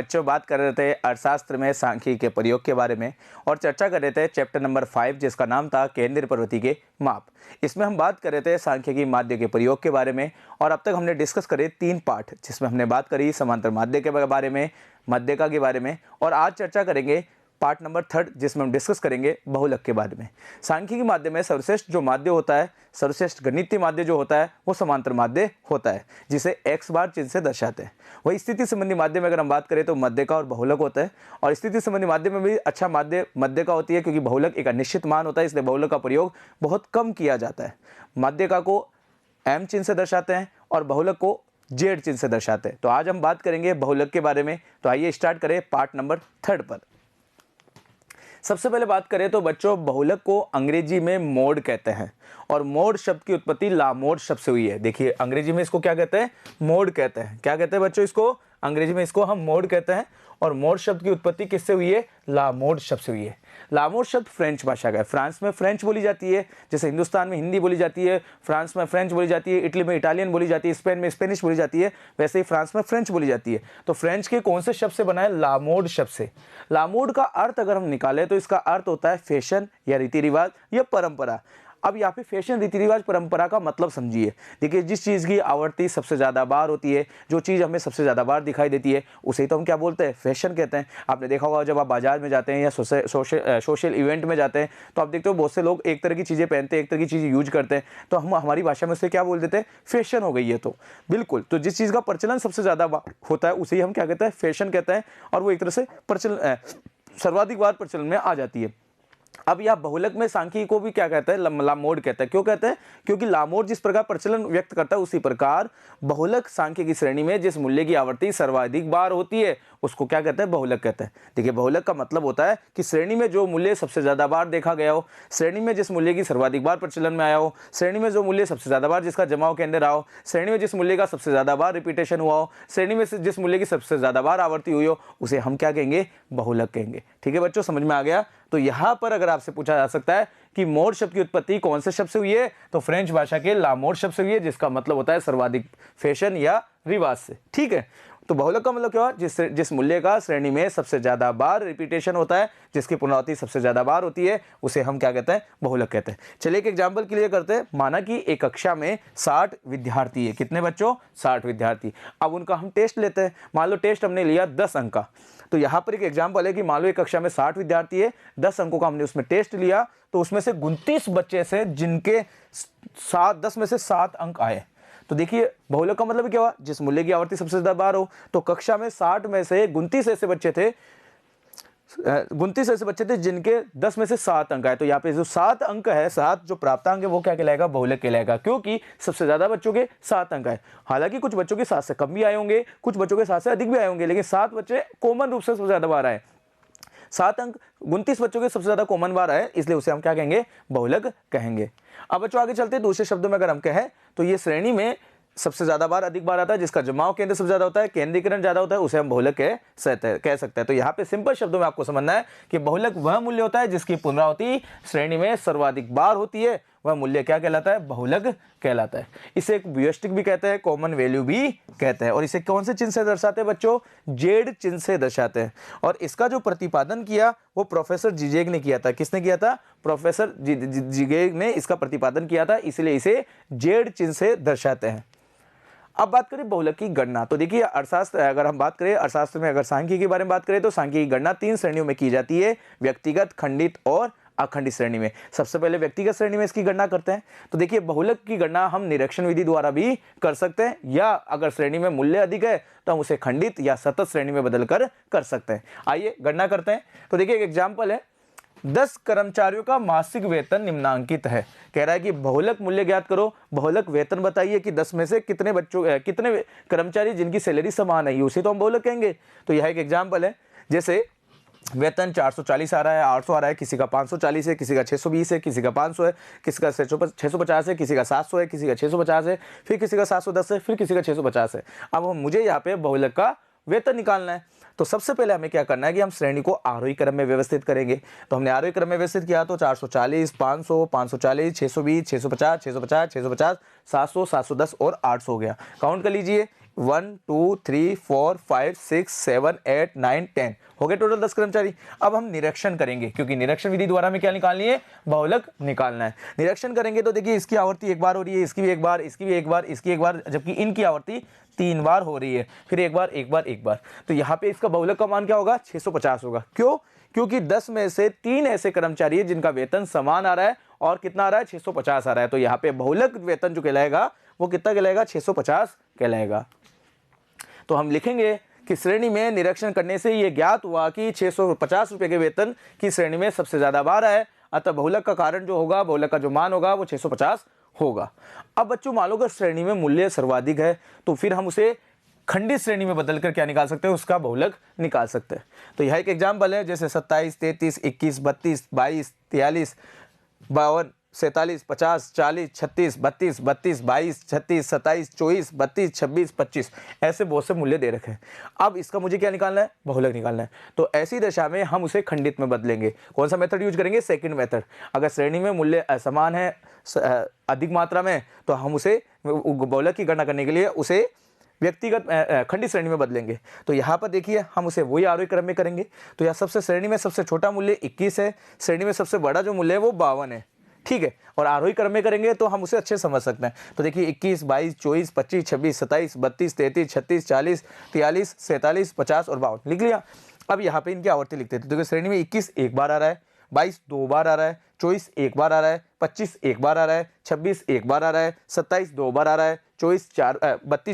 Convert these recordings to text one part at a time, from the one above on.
बच्चों बात कर रहे थे अर्थशास्त्र में सांख्यिकी के प्रयोग के बारे में और चर्चा कर रहे थे चैप्टर नंबर 5 जिसका नाम था केंद्रीय प्रवृत्ति के माप। इसमें हम बात कर रहे थे सांख्यिकी माध्य के प्रयोग के बारे में और अब तक हमने डिस्कस करे 3 पार्ट जिसमें हमने बात करी समांतर माध्य के बारे में, मध्यका के बारे में और आज चर्चा करेंगे पार्ट नंबर 3 जिसमें हम डिस्कस करेंगे बहुलक के बारे में। सांख्यिकी माध्य में सर्वश्रेष्ठ जो माध्य होता है, सर्वश्रेष्ठ गणितीय माध्य जो होता है वो समांतर माध्य होता है जिसे x बार चिन्ह से दर्शाते हैं। वही स्थिति संबंधी माध्य में अगर हम बात करें तो मध्यका और बहुलक होता है और स्थिति संबंधी माध्य में भी अच्छा माध्य मध्यका होती है क्योंकि बहुलक एक अनिश्चित मान होता है, इसलिए बहुलक का प्रयोग बहुत कम किया जाता है। मध्यका को m चिन्ह से दर्शाते हैं और बहुलक को z चिन्ह से दर्शाते हैं। तो आज हम बात करेंगे बहुलक के बारे में। तो आइए स्टार्ट करें पार्ट नंबर 3 पर। सबसे पहले बात करें तो बच्चों बहुलक को अंग्रेजी में मोड कहते हैं और मोड शब्द की उत्पत्ति लामोड शब्द से हुई है। देखिए अंग्रेजी में इसको क्या कहते हैं, मोड कहते हैं। क्या कहते हैं बच्चों इसको, अंग्रेजी में इसको हम मोड कहते हैं और मोड शब्द की उत्पत्ति किससे हुई है, लामोड शब्द से हुई है। लामोड शब्द फ्रेंच भाषा का है। फ्रांस में फ्रेंच बोली जाती है, जैसे हिंदुस्तान में हिंदी बोली जाती है, फ्रांस में फ्रेंच बोली जाती है, इटली में इटालियन बोली जाती है, स्पेन में स्पेनिश बोली जाती है, वैसे ही फ्रांस में फ्रेंच बोली जाती है। तो फ्रेंच के कौन से शब्द से बना है, लामोड शब्द से। लामोड का अर्थ अगर हम निकालें तो इसका अर्थ होता है फैशन या रीति रिवाज या परंपरा। अब यहाँ पे फैशन रीति रिवाज परंपरा का मतलब समझिए। देखिए जिस चीज़ की आवृत्ति सबसे ज़्यादा बार होती है, जो चीज़ हमें सबसे ज़्यादा बार दिखाई देती है उसे तो हम क्या बोलते हैं, फैशन कहते हैं। आपने देखा होगा जब आप बाजार में जाते हैं या सोशल इवेंट में जाते हैं तो आप देखते हो बहुत से लोग एक तरह की चीज़ें पहनते हैं, एक तरह की चीज़ें यूज करते हैं, तो हम हमारी भाषा में उसे क्या बोल देते हैं, फैशन हो गई है। तो बिल्कुल, तो जिस चीज़ का प्रचलन सबसे ज़्यादा होता है उसे ही हम क्या कहते हैं, फैशन कहते हैं और वो एक तरह से प्रचलन सर्वाधिक बार प्रचलन में आ जाती है। अब यह बहुलक में सांख्यिकी को भी क्या कहता है, लामोड कहता है। क्यों कहते हैं, क्योंकि लामोड जिस प्रकार प्रचलन व्यक्त करता है उसी प्रकार बहुलक सांख्यिकी की श्रेणी में जिस मूल्य की आवृत्ति सर्वाधिक बार होती है उसको क्या कहते हैं, बहुलक कहते हैं। देखिए बहुलक का मतलब होता है कि श्रेणी में जो मूल्य सबसे ज्यादा बार देखा गया हो, श्रेणी में जिस मूल्य की सर्वाधिक बार प्रचलन में आया हो, श्रेणी में जो मूल्य सबसे ज्यादा बार जिसका जमाव के अंदर आओ, श्रेणी में जिस मूल्य का सबसे ज्यादा बार रिपीटेशन हुआ हो, श्रेणी में जिस मूल्य की सबसे ज्यादा बार आवृत्ति हुई हो उसे हम क्या कहेंगे, बहुलक कहेंगे। ठीक है बच्चों, समझ में आ गया। तो यहाँ पर अगर आपसे पूछा जा सकता है कि मोड शब्द की उत्पत्ति कौन से शब्द से हुई है, तो फ्रेंच भाषा के लामोड शब्द से हुई है जिसका मतलब होता है सर्वाधिक फैशन या रिवाज से। ठीक है, तो बहुलक का मतलब क्या हुआ, जिस मूल्य का श्रेणी में सबसे ज्यादा बार रिपीटेशन होता है, जिसकी पुनरावृत्ति सबसे ज्यादा बार होती है उसे हम क्या कहते हैं, बहुलक कहते हैं। चलिए एक एग्जांपल क्लियर करते हैं। माना कि एक कक्षा में 60 विद्यार्थी है। कितने बच्चों, 60 विद्यार्थी। अब उनका हम टेस्ट लेते हैं। मान लो टेस्ट हमने लिया 10 अंक का। तो यहाँ पर एक एग्जाम्पल है कि मान लो एक कक्षा में 60 विद्यार्थी है, 10 अंकों का हमने उसमें टेस्ट लिया, तो उसमें से 29 बच्चे से जिनके 10 में से 7 अंक आए। तो देखिए बहुलक का मतलब क्या हुआ, जिस मूल्य की आवृत्ति सबसे ज्यादा बार हो। तो कक्षा में 60 में से 29 ऐसे बच्चे थे, 29 ऐसे बच्चे थे जिनके 10 में से 7 अंक आए। तो यहाँ पे जो 7 अंक है, 7 जो प्राप्तांक है वो क्या कहलाएगा, बहुलक कहलाएगा, क्योंकि सबसे ज्यादा बच्चों के 7 अंक आए। हालांकि कुछ बच्चों के 7 से कम भी आए होंगे, कुछ बच्चों के 7 से अधिक भी आए होंगे, लेकिन 7 बच्चे कॉमन रूप से सबसे ज्यादा बार आए। 7 अंक 29 बच्चों के सबसे ज्यादा कॉमन बार आए, इसलिए उसे हम क्या कहेंगे, बहुलक कहेंगे। अब बच्चों आगे चलते हैं। दूसरे शब्दों में अगर हम कहें तो ये श्रेणी में सबसे ज्यादा बार अधिक बार आता है, जिसका जमाव केंद्र सबसे ज्यादा होता है, केंद्रीकरण ज्यादा होता है, उसे हम बहुलक कह सकते हैं। तो यहाँ पे सिंपल शब्दों में आपको समझना है कि बहुलक वह मूल्य होता है जिसकी पुनरावृत्ति श्रेणी में सर्वाधिक बार होती है, वह मूल्य क्या कहलाता है, बहुलक कहलाता है। इसे एक व्यष्टिक भी कहते हैं, कॉमन वैल्यू भी कहते हैं। और इसे कौन से चिन्ह से दर्शाते हैं बच्चों, जेड चिन्ह से दर्शाते हैं। और इसका जो प्रतिपादन किया वो प्रोफेसर जिजेग ने किया था। किसने किया था, प्रोफेसर जिजेग ने इसका प्रतिपादन किया था, इसलिए इसे जेड चिन्ह से दर्शाते हैं। अब बात करें बहुलक की गणना। तो देखिए अर्थशास्त्र, अगर हम बात करें अर्थशास्त्र में अगर सांख्यिकी के बारे में बात करें तो सांख्यिकी की गणना 3 श्रेणियों में की जाती है, व्यक्तिगत, खंडित और अखंडित श्रेणी में। सबसे पहले व्यक्तिगत श्रेणी में इसकी गणना करते हैं। तो देखिए बहुलक की गणना हम निरीक्षण विधि द्वारा भी कर सकते हैं, या अगर श्रेणी में मूल्य अधिक है तो हम उसे खंडित या सतत श्रेणी में बदल कर सकते हैं। आइए गणना करते हैं। तो देखिए एक एग्जाम्पल है, 10 कर्मचारियों का मासिक वेतन निम्नांकित है। कह रहा है कि बहुलक मूल्य ज्ञात करो, बहुलक वेतन बताइए कि 10 में से कितने कर्मचारी जिनकी सैलरी समान है, उसे तो हम बहुलक कहेंगे। तो यह एक एग्जाम्पल है। जैसे वेतन 440 आ रहा है, 800 आ रहा है, किसी का 540 है, किसी का 620 है, किसी का 500 है, किसी का 650 है, किसी का 700 है, किसी का 650 है, फिर किसी का 710 है, फिर किसी का 650 है। अब मुझे यहाँ पे बहुलक का वेतन निकालना है। तो सबसे पहले हमें क्या करना है कि हम श्रेणी को आरोही क्रम में व्यवस्थित करेंगे। तो हमने आरोही क्रम में व्यवस्थित किया तो 440, 500, 540, 620, 650, 650, 650, 700, 710 और 800 हो गया। काउंट कर लीजिए, 1 2 3 4 5 6 7 8 9 10 हो गए टोटल 10 कर्मचारी। अब हम निरीक्षण करेंगे, क्योंकि निरीक्षण विधि द्वारा हमें क्या निकालनी है, बहुलक निकालना है। निरीक्षण करेंगे तो देखिए इसकी आवर्ती एक बार हो रही है, इसकी भी एक बार, इसकी भी एक बार, इसकी एक बार, जबकि इनकी आवर्ती 3 बार हो रही है, फिर एक बार एक बार एक बार। तो यहाँ पे इसका बहुलक का मान क्या होगा, 650 होगा। क्यों? क्योंकि 10 में से 3 ऐसे कर्मचारी है जिनका वेतन समान आ रहा है और कितना आ रहा है, 650 आ रहा है। तो यहाँ पे बहुलक वेतन जो कहलाएगा वो कितना कहलाएगा, 650 कहलाएगा। तो हम लिखेंगे कि श्रेणी में निरीक्षण करने से ये ज्ञात हुआ कि 650 रुपए के वेतन की श्रेणी में सबसे ज्यादा बार है, अतः बहुलक का कारण जो होगा, बहुलक का जो मान होगा वो 650 होगा। अब बच्चों मान लो अगर श्रेणी में मूल्य सर्वाधिक है तो फिर हम उसे खंडित श्रेणी में बदलकर क्या निकाल सकते हैं, उसका बहुलक निकाल सकते हैं। तो यह एक एग्जाम्पल है, जैसे 27, 33, 21, 32, 22, 43, 52, 47, 50, 40, 36, 32, 32, 22, 36, 27, 24, 32, 26, 25 ऐसे बहुत से मूल्य दे रखे हैं। अब इसका मुझे क्या निकालना है, बहुलक निकालना है। तो ऐसी दशा में हम उसे खंडित में बदलेंगे। कौन सा मेथड यूज करेंगे, सेकंड मेथड। अगर श्रेणी में मूल्य असमान है अधिक मात्रा में, तो हम उसे बहुलक की गणना करने के लिए उसे व्यक्तिगत खंडित श्रेणी में बदलेंगे। तो यहाँ पर देखिए हम उसे वही आरोही क्रम में करेंगे। तो यहाँ सबसे श्रेणी में सबसे छोटा मूल्य 21 है, श्रेणी में सबसे बड़ा जो मूल्य है वो 52 है, ठीक है। और आरोही क्रम में करेंगे तो हम उसे अच्छे समझ सकते हैं। तो देखिए 21, 22, 24, 25, 26, 27, 32, 33, 36, 40, 43, 47, 50 और 52 लिख लिया। अब यहाँ पे इनकी आवर्ती लिखते थे। तो देखिए श्रेणी में 21 एक बार आ रहा है, 22 2 बार आ रहा है, 24 एक बार आ रहा है, 25 एक बार आ रहा है, 26 एक बार आ रहा है, 27 2 बार आ रहा है, 32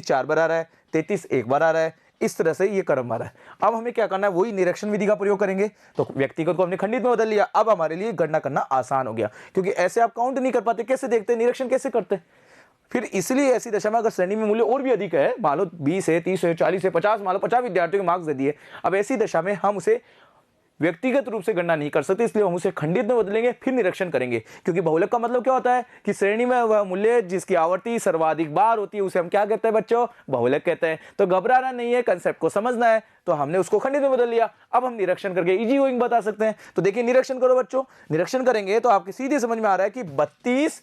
4 बार आ रहा है, 33 एक बार आ रहा है। इस तरह से ये क्रम आ रहा है। अब हमें क्या करना है, वही निरीक्षण विधि का प्रयोग करेंगे। तो व्यक्तिगत को हमने खंडित में बदल लिया। अब हमारे लिए गणना करना आसान हो गया, क्योंकि ऐसे आप काउंट नहीं कर पाते, कैसे देखते हैं, निरीक्षण कैसे करते हैं। फिर इसलिए ऐसी दशा में अगर श्रेणी में मूल्य और भी अधिक है, मान लो 20 है, 30 है, 40 है, 50, मान लो 50 विद्यार्थियों के मार्क्स दे दिए, अब ऐसी दशा में हम उसे व्यक्तिगत रूप से गणना नहीं कर सकते, इसलिए हम उसे खंडित में बदलेंगे, फिर निरीक्षण करेंगे। क्योंकि बहुलक का मतलब क्या होता है कि श्रेणी में वह मूल्य जिसकी आवर्ती सर्वाधिक बार होती है उसे हम क्या कहते हैं बच्चों, बहुलक कहते हैं। तो घबराना नहीं है, कंसेप्ट को समझना है। तो हमने उसको खंडित में बदल लिया। अब हम निरीक्षण करके इजी गोइंग बता सकते हैं। तो देखिए निरीक्षण करो बच्चों, निरीक्षण करेंगे तो आपके सीधे समझ में आ रहा है कि 32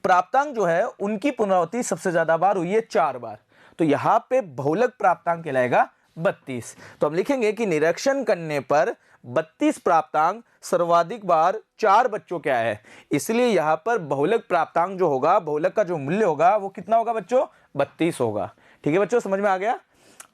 प्राप्तांक जो है उनकी पुनरावृत्ति सबसे ज्यादा बार हुई है 4 बार। तो यहां पे बहुलक प्राप्तांक कहलाएगा 32। तो हम लिखेंगे कि निरीक्षण करने पर 32 प्राप्तांक सर्वाधिक बार 4 बच्चों क्या है, इसलिए यहां पर बहुलक प्राप्तांक जो होगा, बहुलक का जो मूल्य होगा वो कितना होगा बच्चों, 32 होगा। ठीक है बच्चों, समझ में आ गया।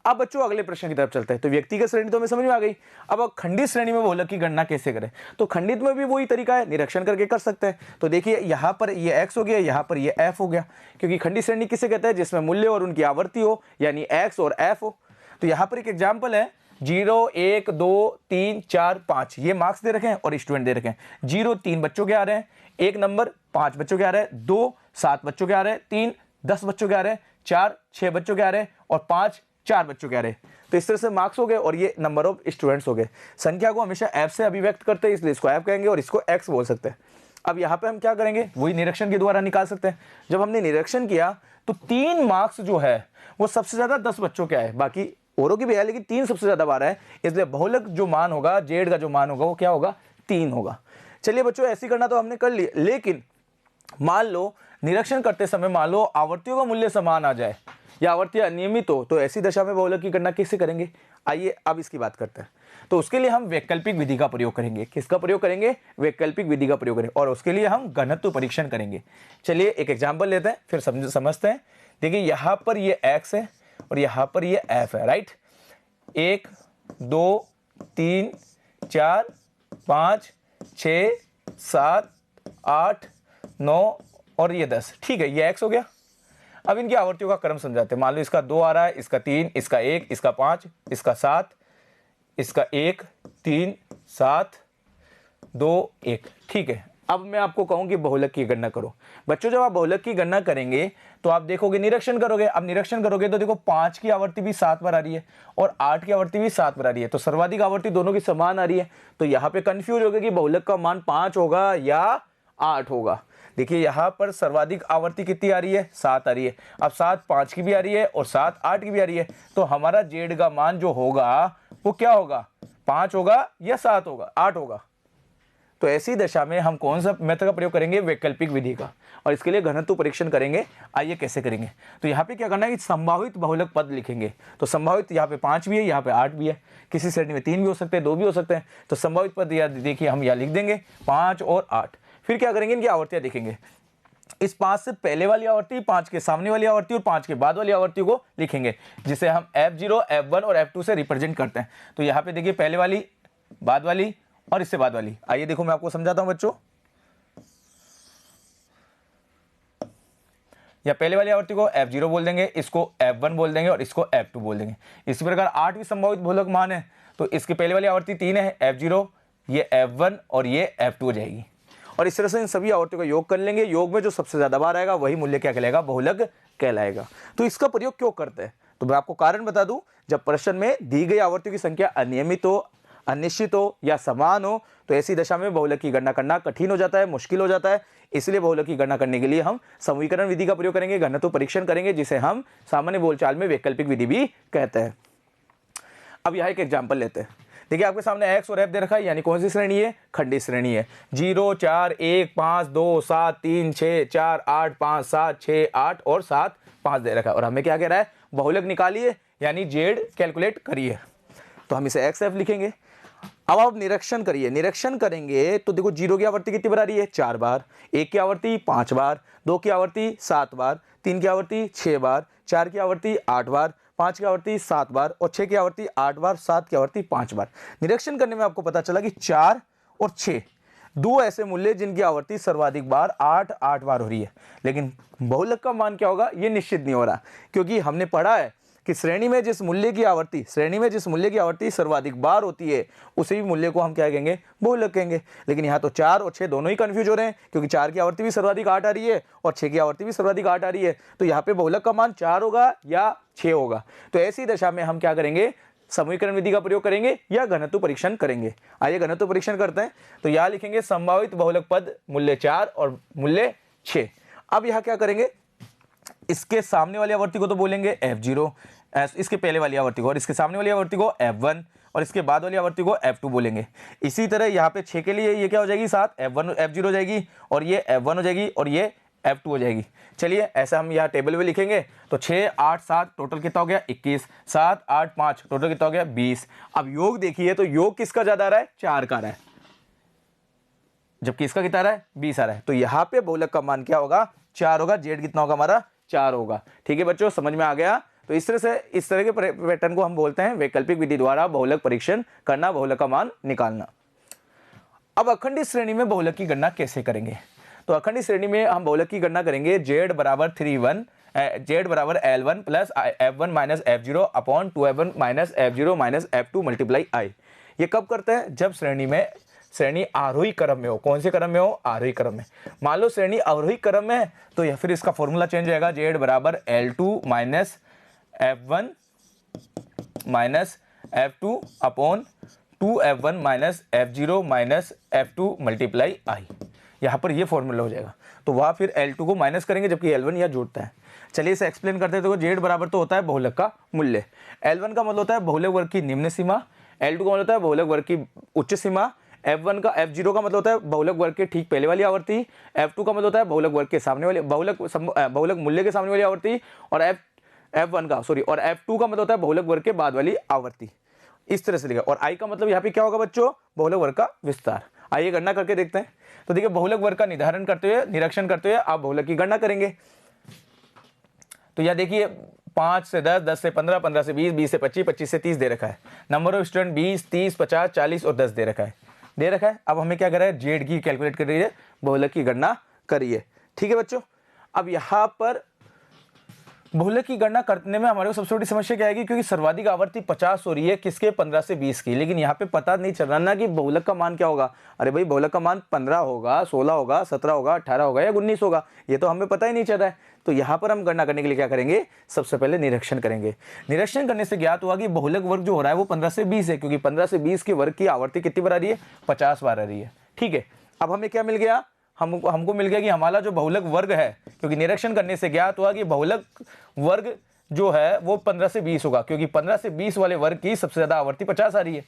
अब बच्चों अगले प्रश्न की तरफ चलते हैं। तो व्यक्तिगत श्रेणी तो हमें समझ में आ गई। अब खंडित श्रेणी में बहुलक की गणना कैसे करें, तो खंडित में भी वही तरीका है, निरीक्षण करके कर सकते हैं। तो देखिए यहाँ पर ये x हो गया, यहाँ पर ये f हो गया, क्योंकि खंडित श्रेणी किसे कहते हैं, जिसमें मूल्य और उनकी आवर्ती हो, यानी x और f हो। तो यहाँ पर एक एग्जाम्पल है 0 1 2 3 4 5 ये मार्क्स दे रखे हैं और स्टूडेंट दे रखे हैं। 0 3 बच्चों के आ रहे हैं, 1 नंबर 5 बच्चों के आ रहे हैं, 2 7 बच्चों के आ रहे हैं, 3 10 बच्चों के आ रहे हैं, 4 6 बच्चों के आ रहे हैं और 5 4 बच्चों के आ रहे हैं। तो इस तरह से मार्क्स हो गए और ये नंबर ऑफ स्टूडेंट्स हो गए। संख्या को हमेशा f से अभिव्यक्त करते हैं, इसलिए इसको f कहेंगे और इसको x बोल सकते हैं। अब यहाँ पे हम क्या करेंगे, वही निरीक्षण के द्वारा निकाल सकते हैं। जब हमने निरीक्षण किया तो 3 मार्क्स जो है वो सबसे ज्यादा 10 बच्चों के आए, बाकी औरों की भी है लेकिन 3 सबसे ज्यादा बार है, इसलिए बहुलक जो मान होगा, जेड का जो मान होगा वो क्या होगा, 3 होगा। चलिए बच्चों ऐसी गणना तो हमने कर ली, लेकिन मान लो निरीक्षण करते समय मान लो आवर्तियों का मूल्य समान आ जाए या आवर्ती अनियमित हो, तो ऐसी दशा में बहुलक की गणना कैसे करेंगे, आइए अब इसकी बात करते हैं। तो उसके लिए हम वैकल्पिक विधि का प्रयोग करेंगे। किसका प्रयोग करेंगे, वैकल्पिक विधि का प्रयोग करेंगे, और उसके लिए हम घनत्व परीक्षण करेंगे। चलिए एक एग्जाम्पल लेते हैं, फिर समझते हैं। देखिए यहाँ पर ये x है और यहाँ पर ये f है, राइट। 1 2 3 4 5 6 7 8 9 और ये 10, ठीक है, ये x हो गया। अब इनकी आवर्तियों का क्रम समझाते हैं। मान लो इसका 2 आ रहा है, इसका 3, इसका 1, इसका 5, इसका 7, इसका 1 3 7 2 1, ठीक है। अब मैं आपको कहूं कि बहुलक की गणना करो। बच्चों जब आप बहुलक की गणना करेंगे तो आप देखोगे, निरीक्षण करोगे। अब निरीक्षण करोगे तो देखो 5 की आवर्ती भी 7 बार आ रही है और 8 की आवर्ती भी 7 बार आ रही है, तो सर्वाधिक आवर्ती दोनों की समान आ रही है। तो यहाँ पे कंफ्यूज होगा कि बहुलक का मान 5 होगा या 8 होगा। देखिए यहाँ पर सर्वाधिक आवर्ती कितनी आ रही है, 7 आ रही है। अब 7 5 की भी आ रही है और 7 8 की भी आ रही है, तो हमारा जेड का मान जो होगा वो क्या होगा, 5 होगा या 7 होगा, 8 होगा। तो ऐसी दशा में हम कौन सा मेथड का प्रयोग करेंगे, वैकल्पिक विधि का, और इसके लिए घनत्व परीक्षण करेंगे। आइए कैसे करेंगे। तो यहाँ पे क्या करना है कि संभावित बहुलक पद लिखेंगे। तो संभावित यहाँ पे 5 भी है, यहाँ पे 8 भी है, किसी श्रेणी में 3 भी हो सकते हैं, 2 भी हो सकते हैं। तो संभावित पद या देखिए हम यहाँ लिख देंगे 5 और 8। फिर क्या करेंगे, इनकी आवर्तियाँ देखेंगे। इस 5 से पहले वाली आवर्ती, 5 के सामने वाली आवर्ती और 5 के बाद वाली आवर्ती को लिखेंगे, जिसे हम F0, F1 और F2 से रिप्रेजेंट करते हैं। तो यहाँ पे देखिए पहले वाली, बाद वाली और इससे बाद वाली। आइए देखो मैं आपको समझाता हूं बच्चों। या पहले वाली आवर्ती को F0 बोल देंगे, इसको F1 बोल देंगे और इसको F2 बोल देंगे। इसी प्रकार 8 भी संभावित बहुलक मान है। तो इसके पहले वाली आवर्ती 3 है, F0, ये F1 और ये F2 हो जाएगी। और इस तरह से इन सभी आवर्तियों का योग कर लेंगे। योग में जो सबसे ज्यादा बार आएगा वही मूल्य क्या कहलाएगा, बहुलक कहलाएगा। तो इसका प्रयोग क्यों करते हैं, तो मैं आपको कारण बता दूं। जब प्रश्न में दी गई आवर्तियों की संख्या अनियमित हो, अनिश्चित हो या समान हो, तो ऐसी दशा में बहुलक की गणना करना कठिन हो जाता है, मुश्किल हो जाता है। इसलिए बहुलक की गणना करने के लिए हम समीकरण विधि का प्रयोग करेंगे, घनत्व परीक्षण करेंगे, जिसे हम सामान्य बोलचाल में वैकल्पिक विधि भी कहते हैं। अब यहाँ एक एग्जाम्पल लेते हैं। देखिए आपके सामने x और f दे रखा है, यानी कौन सी श्रेणी है, खंडित श्रेणी है। 0, 4, 1, 5, 2, 7, 3, 6, 4, 8, 5, 7, 6, 8 और 7, 5 दे रखा है। और हमें क्या कह रहा है, बहुलक निकालिए, यानी z कैलकुलेट करिए। तो हम इसे x f लिखेंगे। अब आप निरीक्षण करिए, निरीक्षण करेंगे तो देखो 0 की आवर्ती कितनी बार आ रही है, 4 बार, 1 की आवर्ती 5 बार, 2 की आवर्ती 7 बार, 3 की आवर्ती 6 बार, 4 की आवर्ती 8 बार, 5 की आवर्ती 7 बार और 6 की आवर्ती 8 बार, 7 की आवर्ती 5 बार। निरीक्षण करने में आपको पता चला कि 4 और 6 दो ऐसे मूल्य जिनकी आवर्ती सर्वाधिक बार 8 बार हो रही है। लेकिन बहुलक का मान क्या होगा, ये निश्चित नहीं हो रहा, क्योंकि हमने पढ़ा है कि श्रेणी में जिस मूल्य की आवर्ती सर्वाधिक बार होती है, उसी मूल्य को हम क्या कहेंगे, बहुलक कहेंगे। लेकिन यहाँ तो 4 और 6 दोनों ही कंफ्यूज हो रहे हैं, क्योंकि 4 की आवर्ती भी सर्वाधिक 8 आ रही है और 6 की आवर्ती भी सर्वाधिक 8 आ रही है। तो यहाँ पे बहुलक का मान 4 होगा या 6 होगा। तो ऐसी दशा में हम क्या करेंगे, समीकरण विधि का प्रयोग करेंगे या घनत्व परीक्षण करेंगे। आइए घनत्व परीक्षण करते हैं। तो यहाँ लिखेंगे संभावित बहुलक पद मूल्य 4 और मूल्य 6। अब यहाँ क्या करेंगे, इसके सामने वाली आवर्ती को तो बोलेंगे F0, इसके पहले वाली आवर्ती को, और इसके सामने वाली आवर्ती को F1 और इसके बाद वाली आवर्ती को F2 बोलेंगे। इसी तरह यहाँ पे 6 के लिए ये क्या हो जाएगी, 7 F1 F0 हो जाएगी और ये F1 हो जाएगी और ये F2 हो जाएगी। चलिए ऐसा हम यहाँ टेबल में लिखेंगे। तो 6, 8, 7 टोटल कितना हो गया 21, 7, 8, 5 टोटल कितना हो गया 20। अब योग देखिए तो योग किसका ज्यादा आ रहा है, 4 का आ रहा है, जबकि इसका कितना आ रहा है 20 आ रहा है। तो यहाँ पे बहुलक का मान क्या होगा, 4 होगा। जेड कितना होगा हमारा, 4 होगा। ठीक है बच्चों, समझ में आ गया। तो इस तरह के पैटर्न को हम बोलते हैं वैकल्पिक विधि द्वारा बहुलक परीक्षण करना, बहुलक का मान निकालना। अब अखंडित श्रेणी में बहुलक की गणना कैसे करेंगे। तो अखंडित श्रेणी में हम बहुलक की गणना करेंगे z बराबर 3 z बराबर L1 plus F1 minus F0 upon 2F1 minus F0 minus F2 multiply I। ये कब करते हैं, जब श्रेणी आरोही क्रम में हो। कौन से क्रम में हो, आरोही क्रम में। मान लो श्रेणी अवरोही क्रम में है तो या फिर इसका फॉर्मूला चेंज होगा, z बराबर L2 minus F1 minus F2 upon 2F1 minus F0 minus F2 multiply I। यहाँ पर ये फॉर्मूला हो जाएगा। तो वहाँ फिर L2 को माइनस करेंगे जबकि L1 यहाँ जोड़ता है। चलिए इसे एक्सप्लेन करते हैं। तो z बराबर तो होता है बहुलक का मूल्य, L1 का मतलब होता है बहुलक वर्ग की निम्न सीमा, L2 का मतलब होता है बहुलक वर्ग की उच्च सीमा, F0 का मतलब होता है बहुलक वर्ग के ठीक पहले वाली आवर्ती, F2 का मतलब होता है बहुलक वर्ग के सामने वाली बहुलक मूल्य के सामने वाली आवर्ती, और F2 का मतलब होता है बहुलक वर्ग के बाद वाली आवर्ती। इस तरह से लिखा। और I का मतलब यहाँ पे क्या होगा बच्चों, बहुलक वर्ग का विस्तार। आइए गणना करके देखते हैं। तो देखिए बहुलक वर्ग का निरीक्षण करते हुए आप बहुलक की गणना करेंगे। तो यहाँ देखिए 5 से 10, 10 से 15, 15 से 20, 20 से 25, 25 से 30 दे रखा है। नंबर ऑफ स्टूडेंट 20, 30, 50, 40 और 10 दे रखा है। अब हमें क्या कर रहा है, जेड की कैलकुलेट कर रही है, बहुलक की गणना करिए। ठीक है बच्चों। अब यहाँ पर बहुलक की गणना करने में हमारे को सबसे बड़ी समस्या क्या आएगी, क्योंकि सर्वाधिक आवर्ती 50 हो रही है, किसके 15 से 20 की। लेकिन यहाँ पे पता नहीं चल रहा ना कि बहुलक का मान क्या होगा। अरे भाई बहुलक का मान 15 होगा, 16 होगा, 17 होगा, 18 होगा या 19 होगा, ये तो हमें पता ही नहीं चल रहा है। तो यहाँ पर हम गणना करने के लिए क्या करेंगे, सबसे पहले निरीक्षण करेंगे। निरीक्षण करने से ज्ञात हुआ कि बहुलक वर्ग जो हो रहा है वो 15 से 20 है, क्योंकि 15 से 20 के वर्ग की आवर्ती कितनी बार आ रही है, 50 बार आ रही है। ठीक है। अब हमें क्या मिल गया, हमको मिल गया कि हमारा जो बहुलक वर्ग है, क्योंकि निरीक्षण करने से ज्ञात हुआ कि बहुलक वर्ग जो है वो 15 से 20 होगा, क्योंकि 15 से 20 वाले वर्ग की सबसे ज्यादा आवर्ती 50 आ रही है।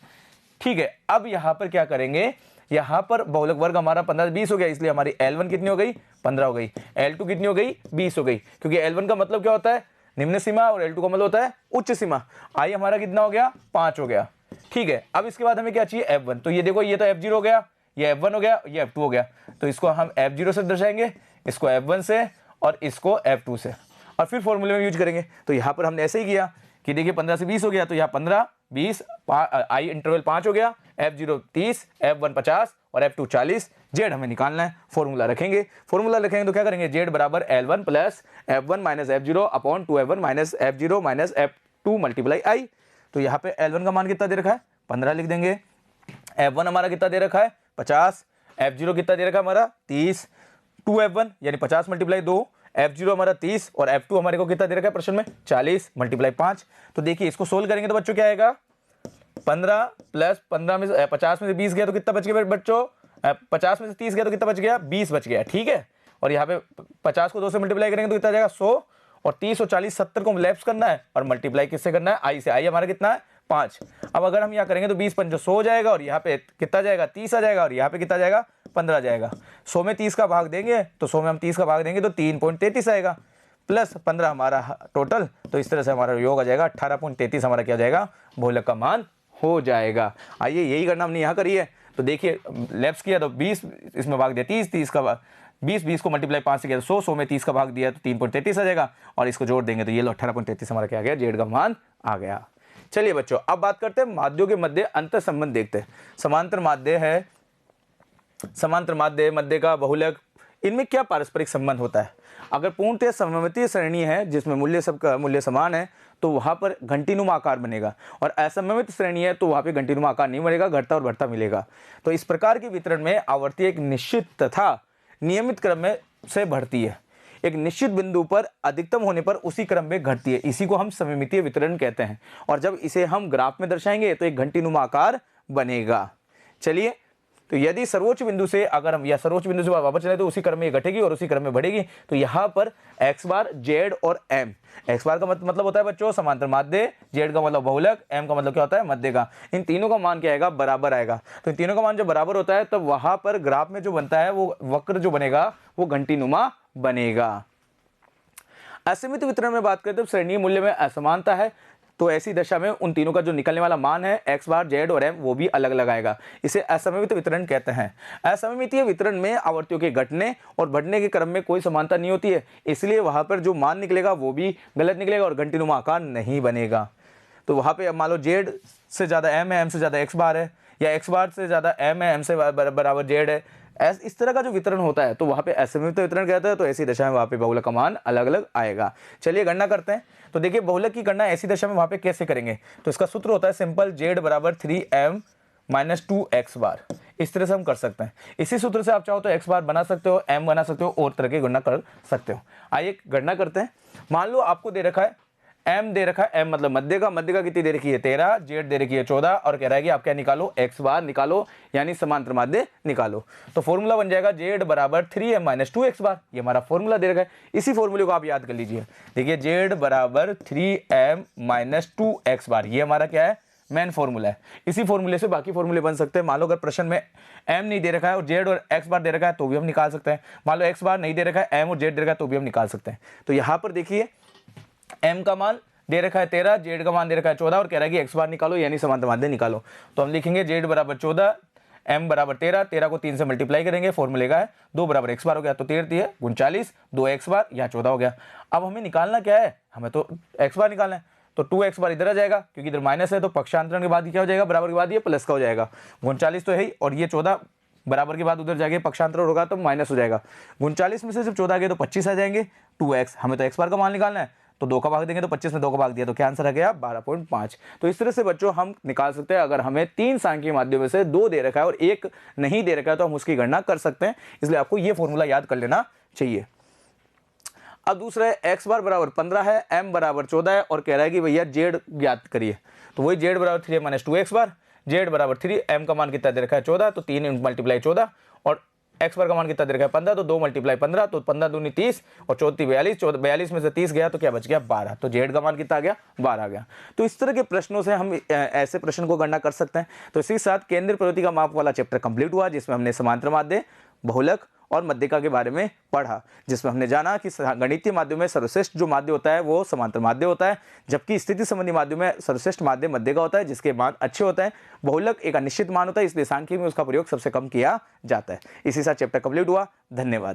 ठीक है। अब यहाँ पर क्या करेंगे, यहाँ पर बहुलक वर्ग हमारा 15 20 हो गया, इसलिए हमारी L1 कितनी हो गई 15 हो गई, L2 कितनी हो गई 20 हो गई, क्योंकि L1 का मतलब क्या होता है निम्न सीमा और L2 का मतलब होता है उच्च सीमा। आई हमारा कितना हो गया 5 हो गया। ठीक है, अब इसके बाद हमें क्या चाहिए F1। तो ये देखो ये तो F0 हो गया, ये F1 हो गया, ये F2 हो गया, तो इसको हम F0 से दर्शाएंगे, इसको F1 से और इसको F2 से, और फिर फॉर्मूले में यूज करेंगे। तो यहाँ पर हमने ऐसे ही किया कि देखिए 15 से 20 हो गया, तो यहाँ 15 20 आई इंटरवल 5 हो गया, F0 30, F1 50 और F2 40। जेड हमें निकालना है, फॉर्मूला रखेंगे, फॉर्मूला रखेंगे तो क्या करेंगे जेड बराबर L1 plus F1 minus F0 upon 2F1 minus F0 minus F2 multiply i. तो यहाँ पे L1 का मान कितना दे रखा है 15 लिख देंगे, F1 हमारा कितना दे रखा है 50, F0 कितना दे रखा है हमारा 30, 2F1 यानी 50 मल्टीप्लाई 2, F0 हमारा 30 और F2 हमारे को कितना दे रखा है प्रश्न में 40 मल्टीप्लाई 5। तो देखिए इसको सोल्व करेंगे तो बच्चों क्या आएगा 15 प्लस 15 में से 50 में से 20 गया तो कितना बच गया बच्चों 50 में से 30 गया तो कितना बच गया 20 बच गया। ठीक है, और यहाँ पे 50 को 2 से मल्टीप्लाई करेंगे तो कितना जाएगा 100, और 30 और 40 70 को लैप्स करना है और मल्टीप्लाई किससे करना है आई से। आई हमारा कितना है 5। अब अगर हम यहाँ करेंगे तो 20 पंचो 100 हो जाएगा, और यहाँ पे कितना जाएगा 30 आ जाएगा, और यहाँ पे कितना जाएगा 15 जाएगा। 100 में 30 का भाग देंगे तो 100 में हम 30 का भाग देंगे तो 3.33 आएगा, प्लस 15 हमारा टोटल। तो इस तरह से हमारा योग आ जाएगा 18.33 हमारा क्या हो जाएगा बहुलक का मान हो जाएगा। आइए यही करना हमने यहाँ करी है। तो देखिए लेफ्ट किया तो 20 इसमें भाग दिया 30, 30 का 20 को मल्टीप्लाई 5 से किया तो 100 में 30 का भाग दिया तो 3.33 आ जाएगा, और इसको जोड़ देंगे तो ये लो 18.33 हमारा क्या आ गया जेड का मान आ गया। चलिए बच्चों अब बात करते हैं माध्यों के मध्य अंतर संबंध देखते हैं। समांतर माध्य है, समांतर माध्य मध्य का बहुलक, इनमें क्या पारस्परिक संबंध होता है। अगर पूर्णतः सममितीय श्रेणी है जिसमें मूल्य सबका मूल्य समान है तो वहां पर घंटीनुमा आकार बनेगा, और असममित श्रेणी है तो वहां पे घंटीनुमा आकार नहीं बनेगा, घटता और बढ़ता मिलेगा। तो इस प्रकार के वितरण में आवर्ती एक निश्चित तथा नियमित क्रम में से बढ़ती है, एक निश्चित बिंदु पर अधिकतम होने पर उसी क्रम में घटती है, इसी को हम सममितीय वितरण कहते हैं। और जब इसे हम ग्राफ में दर्शाएंगे तो एक घंटीनुमा आकार बनेगा। चलिए तो यदि सर्वोच्च बिंदु से अगर हम या सर्वोच्च बिंदु से वापस चले तो उसी क्रम में घटेगी और उसी क्रम में बढ़ेगी। तो यहाँ पर x बार z और m, x बार का मतलब होता है बच्चों समांतर माध्य, z का मतलब बहुलक, m का मतलब क्या होता है मध्य का। इन तीनों का मान क्या आएगा बराबर आएगा। तो इन तीनों का मान जब बराबर होता है तब वहां पर ग्राफ में जो बनता है वो वक्र जो बनेगा वो घंटीनुमा बनेगा। असीमित वितरण में बात करें तो श्रेणीय मूल्य में असमानता है, तो ऐसी दशा में उन तीनों का जो निकलने वाला मान है x बार z और m वो भी अलग अलग आएगा। इसे असममित वितरण कहते हैं। असममितीय वितरण में आवर्तियों के घटने और बढ़ने के क्रम में कोई समानता नहीं होती है, इसलिए वहां पर जो मान निकलेगा वो भी गलत निकलेगा और घंटीनुमा आकार नहीं बनेगा। तो वहां पे मान लो z से ज्यादा m है, m से ज्यादा x बार है, या x बार से ज्यादा m है, m से बराबर z है, इस तरह का जो वितरण होता है तो वहां पे असममित वितरण कहते हैं। तो ऐसी दशा में वहां पे बहुलक का मान अलग अलग आएगा। चलिए गणना करते हैं। तो देखिए बहुलक की गणना ऐसी दशा में वहां पे कैसे करेंगे, तो इसका सूत्र होता है सिंपल z बराबर 3m माइनस 2x बार। इस तरह से हम कर सकते हैं। इसी सूत्र से आप चाहो तो x बार बना सकते हो, m बना सकते हो, और तरह की गणना कर सकते हो। आइए गणना करते हैं। मान लो आपको दे रखा है m दे रखा है, m मतलब मध्य का कितनी दे रखी है 13, z दे रखी है 14, और कह रहा है कि आप क्या निकालो x बार निकालो, यानी समांतर माध्य निकालो। तो फॉर्मूला बन जाएगा z बराबर 3m माइनस 2x बार, ये हमारा फॉर्मूला दे रखा है। इसी फॉर्मूले को आप याद कर लीजिए। देखिए z बराबर 3m माइनस 2x बार, ये हमारा क्या है मेन फॉर्मूला है। इसी फॉर्मूले से बाकी फॉर्मूले बन सकते हैं। मान लो अगर प्रश्न में m नहीं दे रखा है और z और x बार दे रखा है तो भी हम निकाल सकते हैं। मान लो x बार नहीं दे रखा है, m और z दे रखा है तो भी हम निकाल सकते हैं। तो यहाँ पर देखिए m का मान दे रखा है 13, z का मान दे रखा है 14, और कह रहा है कि x बार निकालो यानी समांतर माध्य निकालो। तो हम लिखेंगे z बराबर 14, m बराबर 13, 13 को 3 से मल्टीप्लाई करेंगे, फॉर्मूले का है 2 बराबर x बार हो गया, तो 13 39, 2x बार या 14 हो गया। अब हमें निकालना क्या है, हमें तो x बार निकालना है। तो 2x बार इधर आ जाएगा क्योंकि इधर माइनस है, तो पक्षांतरण के बाद क्या हो जाएगा बराबर के बाद ये प्लस का हो जाएगा। 39 तो है ही, और ये 14 बराबर के बाद उधर जाके पक्षांतर होगा तो माइनस हो जाएगा। 39 में से सिर्फ 14 गए तो 25 आ जाएंगे। 2x हमें तो x बार का मान निकालना है, तो 2 का भाग देंगे तो 25 में 2 का भाग दिया तो क्या आंसर आ गया 12.5। तो इस तरह से बच्चों हम निकाल सकते हैं। अगर हमें 3 सांख्यिक माध्यम में से 2 दे रखा है और 1 नहीं दे रखा है तो हम उसकी गणना कर सकते हैं। इसलिए आपको ये फॉर्मूला याद कर लेना चाहिए। अब दूसरा है x बार बराबर 15 है, m बराबर 14 है, और कह रहा है कि भैया z ज्ञात करिए। तो वही z बराबर 3m माइनस 2x बार, z बराबर 3, m का मान कितना दे रखा है 14, तो 3 मल्टीप्लाई 14 और एक्स बार का मान कितना दे रखा है 15, तो 2 मल्टीप्लाई 15, तो 15 दूनी 30 और 4 42, 42 में से 30 गया तो क्या बच गया 12, तो जेड का मान कितना आ गया 12 आ गया। तो इस तरह के प्रश्नों से हम ऐसे प्रश्न को गणना कर सकते हैं। तो इसी के साथ केंद्रीय प्रवृत्ति का माप वाला चैप्टर कंप्लीट हुआ, जिसमें हमने समांतर माध्य, बहुलक और मध्यिका के बारे में पढ़ा, जिसमें हमने जाना कि गणितीय माध्यम में सर्वश्रेष्ठ जो माध्य होता है वो समांतर माध्य होता है, जबकि स्थिति संबंधी माध्यम में सर्वश्रेष्ठ माध्य मध्यिका होता है जिसके मान अच्छे होते हैं। बहुलक एक अनिश्चित मान होता है, इसलिए सांख्यिकी में उसका प्रयोग सबसे कम किया जाता है। इसी साथ चैप्टर कंप्लीट हुआ। धन्यवाद।